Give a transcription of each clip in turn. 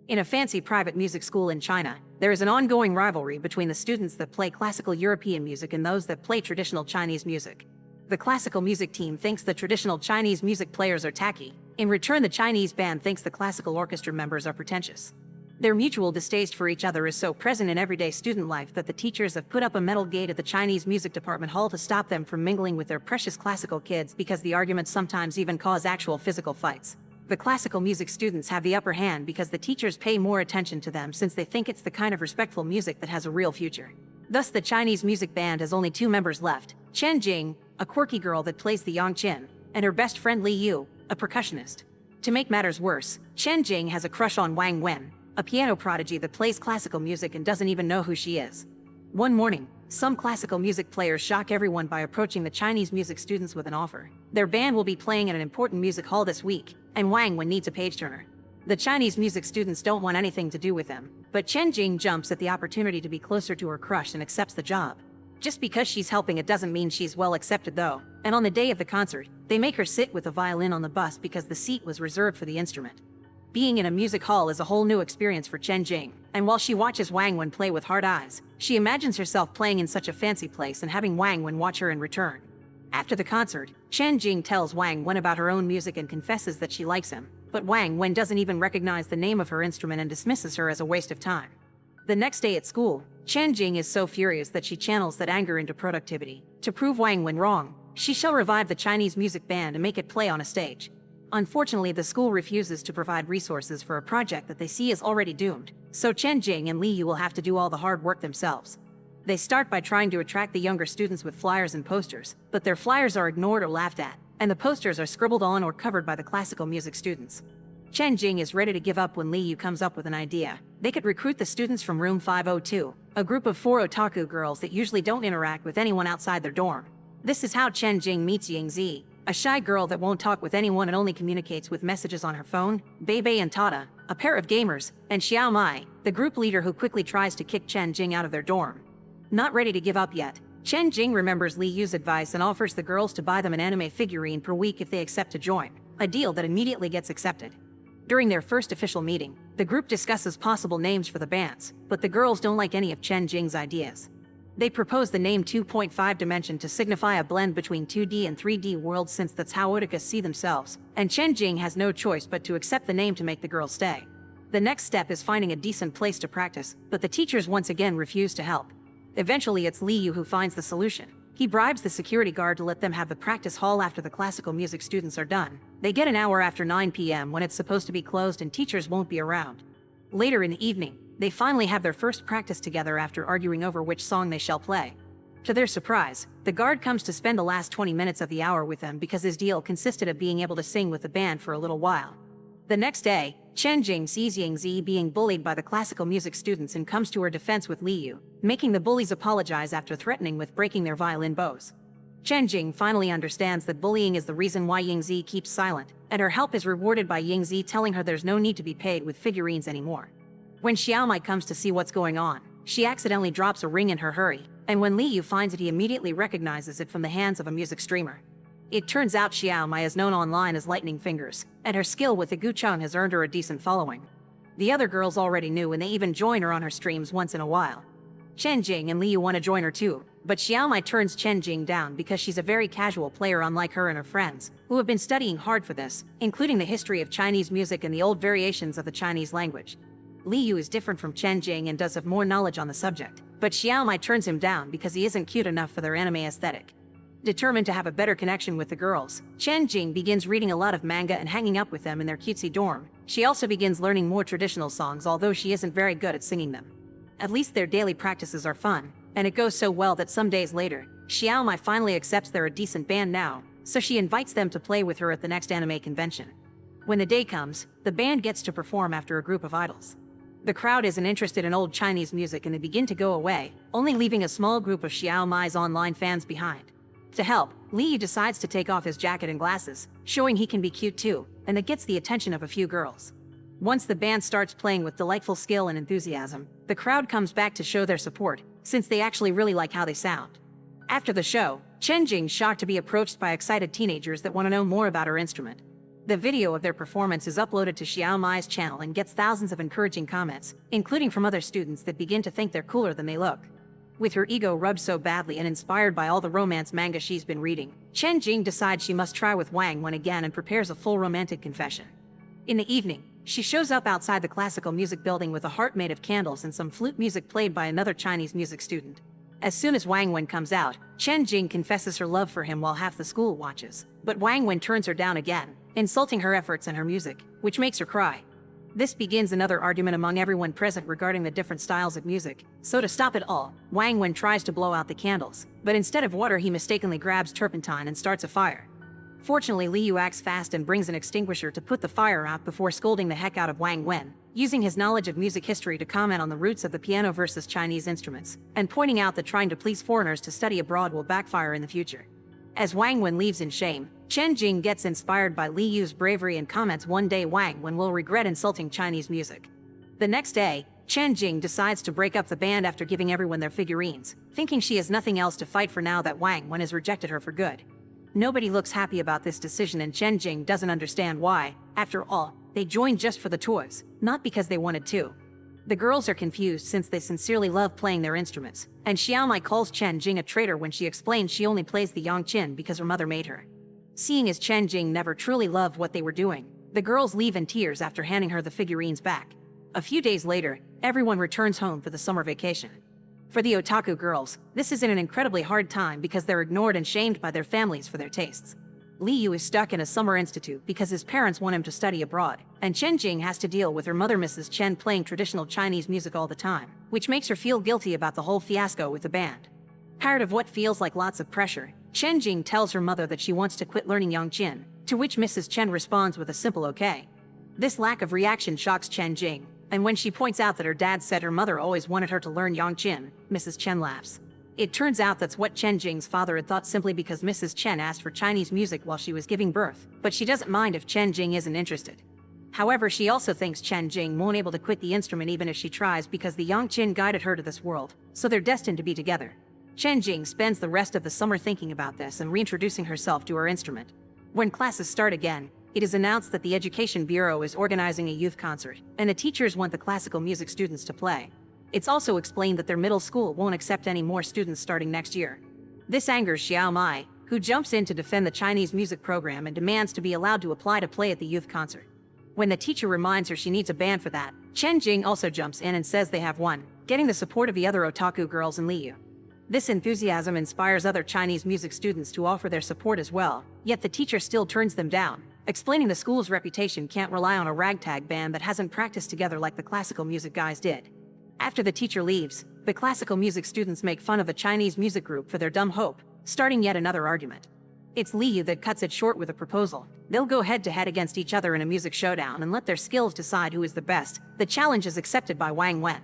In a fancy private music school in China, there is an ongoing rivalry between the students that play classical European music and those that play traditional Chinese music. The classical music team thinks the traditional Chinese music players are tacky. In return, the Chinese band thinks the classical orchestra members are pretentious. Their mutual distaste for each other is so present in everyday student life that the teachers have put up a metal gate at the Chinese music department hall to stop them from mingling with their precious classical kids, because the arguments sometimes even cause actual physical fights. The classical music students have the upper hand because the teachers pay more attention to them, since they think it's the kind of respectful music that has a real future. Thus, the Chinese music band has only 2 members left: Chen Jing, a quirky girl that plays the yangqin, and her best friend Li Yu, a percussionist. To make matters worse, Chen Jing has a crush on Wang Wen, a piano prodigy that plays classical music and doesn't even know who she is. One morning, some classical music players shock everyone by approaching the Chinese music students with an offer. Their band will be playing at an important music hall this week, and Wang Wen needs a page turner. The Chinese music students don't want anything to do with them, but Chen Jing jumps at the opportunity to be closer to her crush and accepts the job. Just because she's helping it doesn't mean she's well accepted though, and on the day of the concert, they make her sit with a violin on the bus because the seat was reserved for the instrument. Being in a music hall is a whole new experience for Chen Jing, and while she watches Wang Wen play with hard eyes, she imagines herself playing in such a fancy place and having Wang Wen watch her in return. After the concert, Chen Jing tells Wang Wen about her own music and confesses that she likes him, but Wang Wen doesn't even recognize the name of her instrument and dismisses her as a waste of time. The next day at school, Chen Jing is so furious that she channels that anger into productivity. To prove Wang Wen wrong, she shall revive the Chinese music band and make it play on a stage. Unfortunately, the school refuses to provide resources for a project that they see is already doomed, so Chen Jing and Li Yu will have to do all the hard work themselves. They start by trying to attract the younger students with flyers and posters, but their flyers are ignored or laughed at, and the posters are scribbled on or covered by the classical music students. Chen Jing is ready to give up when Li Yu comes up with an idea. They could recruit the students from room 502, a group of 4 otaku girls that usually don't interact with anyone outside their dorm. This is how Chen Jing meets Yingzi, a shy girl that won't talk with anyone and only communicates with messages on her phone, Bebe and Tata, a pair of gamers, and Xiao Mai, the group leader who quickly tries to kick Chen Jing out of their dorm. Not ready to give up yet, Chen Jing remembers Li Yu's advice and offers the girls to buy them an anime figurine per week if they accept to join, a deal that immediately gets accepted. During their first official meeting, the group discusses possible names for the bands, but the girls don't like any of Chen Jing's ideas. They propose the name 2.5 Dimension to signify a blend between 2D and 3D worlds, since that's how otakus see themselves, and Chen Jing has no choice but to accept the name to make the girls stay. The next step is finding a decent place to practice, but the teachers once again refuse to help. Eventually, it's Li Yu who finds the solution. He bribes the security guard to let them have the practice hall after the classical music students are done. They get an hour after 9 p.m. when it's supposed to be closed and teachers won't be around. Later in the evening, they finally have their first practice together after arguing over which song they shall play. To their surprise, the guard comes to spend the last 20 minutes of the hour with them because his deal consisted of being able to sing with the band for a little while. The next day, Chen Jing sees Yingzi being bullied by the classical music students and comes to her defense with Li Yu, making the bullies apologize after threatening with breaking their violin bows. Chen Jing finally understands that bullying is the reason why Yingzi keeps silent, and her help is rewarded by Yingzi telling her there's no need to be paid with figurines anymore. When Xiao Mai comes to see what's going on, she accidentally drops a ring in her hurry, and when Li Yu finds it, he immediately recognizes it from the hands of a music streamer. It turns out Xiao Mai is known online as Lightning Fingers, and her skill with the gucheng has earned her a decent following. The other girls already knew, and they even join her on her streams once in a while. Chen Jing and Li Yu want to join her too, but Xiao Mai turns Chen Jing down because she's a very casual player, unlike her and her friends, who have been studying hard for this, including the history of Chinese music and the old variations of the Chinese language. Li Yu is different from Chen Jing and does have more knowledge on the subject, but Xiao Mai turns him down because he isn't cute enough for their anime aesthetic. Determined to have a better connection with the girls, Chen Jing begins reading a lot of manga and hanging up with them in their cutesy dorm. She also begins learning more traditional songs, although she isn't very good at singing them. At least their daily practices are fun, and it goes so well that some days later, Xiao Mai finally accepts they're a decent band now, so she invites them to play with her at the next anime convention. When the day comes, the band gets to perform after a group of idols. The crowd isn't interested in old Chinese music and they begin to go away, only leaving a small group of Xiao Mai's online fans behind. To help, Li Yu decides to take off his jacket and glasses, showing he can be cute too, and it gets the attention of a few girls. Once the band starts playing with delightful skill and enthusiasm, the crowd comes back to show their support, since they actually really like how they sound. After the show, Chen Jing's shocked to be approached by excited teenagers that want to know more about her instrument. The video of their performance is uploaded to Xiaomai's channel and gets thousands of encouraging comments, including from other students that begin to think they're cooler than they look. With her ego rubbed so badly and inspired by all the romance manga she's been reading, Chen Jing decides she must try with Wang Wen again and prepares a full romantic confession. In the evening, she shows up outside the classical music building with a heart made of candles and some flute music played by another Chinese music student. As soon as Wang Wen comes out, Chen Jing confesses her love for him while half the school watches. But Wang Wen turns her down again, insulting her efforts and her music, which makes her cry. This begins another argument among everyone present regarding the different styles of music. So to stop it all, Wang Wen tries to blow out the candles, but instead of water he mistakenly grabs turpentine and starts a fire. Fortunately, Li Yu acts fast and brings an extinguisher to put the fire out before scolding the heck out of Wang Wen, using his knowledge of music history to comment on the roots of the piano versus Chinese instruments, and pointing out that trying to please foreigners to study abroad will backfire in the future. As Wang Wen leaves in shame, Chen Jing gets inspired by Li Yu's bravery and comments one day Wang Wen will regret insulting Chinese music. The next day, Chen Jing decides to break up the band after giving everyone their figurines, thinking she has nothing else to fight for now that Wang Wen has rejected her for good. Nobody looks happy about this decision and Chen Jing doesn't understand why. After all, they joined just for the toys, not because they wanted to. The girls are confused since they sincerely love playing their instruments, and Xiaomai calls Chen Jing a traitor when she explains she only plays the yangqin because her mother made her. Seeing as Chen Jing never truly loved what they were doing, the girls leave in tears after handing her the figurines back. A few days later, everyone returns home for the summer vacation. For the otaku girls, this is an incredibly hard time because they're ignored and shamed by their families for their tastes. Li Yu is stuck in a summer institute because his parents want him to study abroad, and Chen Jing has to deal with her mother Mrs. Chen playing traditional Chinese music all the time, which makes her feel guilty about the whole fiasco with the band. Tired of what feels like lots of pressure, Chen Jing tells her mother that she wants to quit learning yangqin, to which Mrs. Chen responds with a simple okay. This lack of reaction shocks Chen Jing, and when she points out that her dad said her mother always wanted her to learn yangqin, Mrs. Chen laughs. It turns out that's what Chen Jing's father had thought simply because Mrs. Chen asked for Chinese music while she was giving birth, but she doesn't mind if Chen Jing isn't interested. However, she also thinks Chen Jing won't be able to quit the instrument even if she tries because the yangqin guided her to this world, so they're destined to be together. Chen Jing spends the rest of the summer thinking about this and reintroducing herself to her instrument. When classes start again, it is announced that the Education Bureau is organizing a youth concert, and the teachers want the classical music students to play. It's also explained that their middle school won't accept any more students starting next year. This angers Xiaomai, who jumps in to defend the Chinese music program and demands to be allowed to apply to play at the youth concert. When the teacher reminds her she needs a band for that, Chen Jing also jumps in and says they have one, getting the support of the other otaku girls and Li Yu. This enthusiasm inspires other Chinese music students to offer their support as well, yet the teacher still turns them down, explaining the school's reputation can't rely on a ragtag band that hasn't practiced together like the classical music guys did. After the teacher leaves, the classical music students make fun of the Chinese music group for their dumb hope, starting yet another argument. It's Li Yu that cuts it short with a proposal. They'll go head-to-head against each other in a music showdown and let their skills decide who is the best. The challenge is accepted by Wang Wen.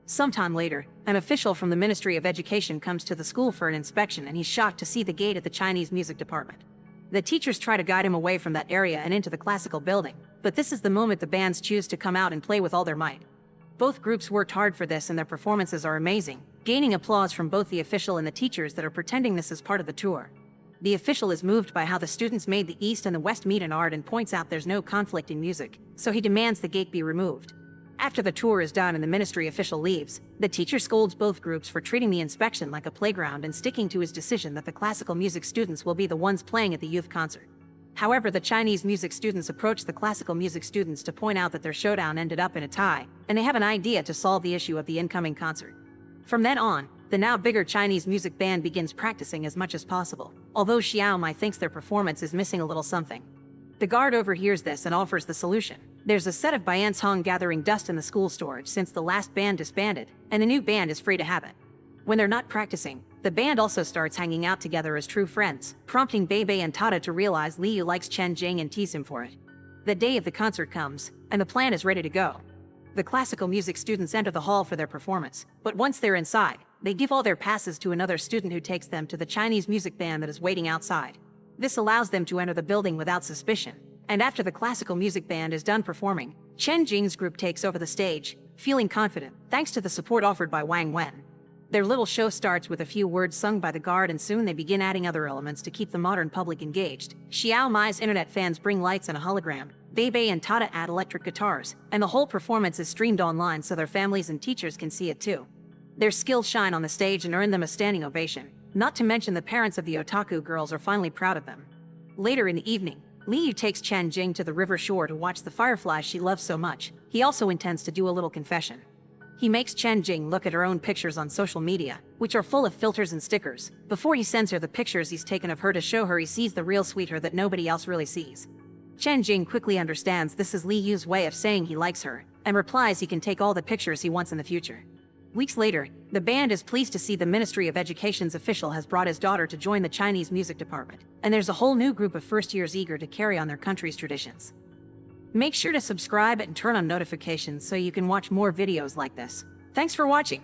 Sometime later, an official from the Ministry of Education comes to the school for an inspection and he's shocked to see the gate at the Chinese music department. The teachers try to guide him away from that area and into the classical building, but this is the moment the bands choose to come out and play with all their might. Both groups worked hard for this and their performances are amazing, gaining applause from both the official and the teachers that are pretending this is part of the tour. The official is moved by how the students made the East and the West meet in art and points out there's no conflict in music, so he demands the gate be removed. After the tour is done and the ministry official leaves, the teacher scolds both groups for treating the inspection like a playground and sticking to his decision that the classical music students will be the ones playing at the youth concert. However, the Chinese music students approach the classical music students to point out that their showdown ended up in a tie, and they have an idea to solve the issue of the incoming concert. From then on, the now bigger Chinese music band begins practicing as much as possible, although Xiaomai thinks their performance is missing a little something. The guard overhears this and offers the solution. There's a set of Biancong gathering dust in the school storage since the last band disbanded, and the new band is free to have it. When they're not practicing, the band also starts hanging out together as true friends, prompting Bebe and Tata to realize Li Yu likes Chen Jing and tease him for it. The day of the concert comes, and the plan is ready to go. The classical music students enter the hall for their performance, but once they're inside, they give all their passes to another student who takes them to the Chinese music band that is waiting outside. This allows them to enter the building without suspicion, and after the classical music band is done performing, Chen Jing's group takes over the stage, feeling confident, thanks to the support offered by Wang Wen. Their little show starts with a few words sung by the guard, and soon they begin adding other elements to keep the modern public engaged. Xiao Mai's internet fans bring lights and a hologram. Bebe and Tata add electric guitars, and the whole performance is streamed online so their families and teachers can see it too. Their skills shine on the stage and earn them a standing ovation. Not to mention the parents of the otaku girls are finally proud of them. Later in the evening, Liu takes Chen Jing to the river shore to watch the fireflies she loves so much. He also intends to do a little confession. He makes Chen Jing look at her own pictures on social media, which are full of filters and stickers. Before he sends her the pictures he's taken of her to show her he sees the real sweet her that nobody else really sees. Chen Jing quickly understands this is Li Yu's way of saying he likes her, and replies he can take all the pictures he wants in the future. Weeks later, the band is pleased to see the Ministry of Education's official has brought his daughter to join the Chinese music department, and there's a whole new group of first years eager to carry on their country's traditions. Make sure to subscribe and turn on notifications so you can watch more videos like this. Thanks for watching.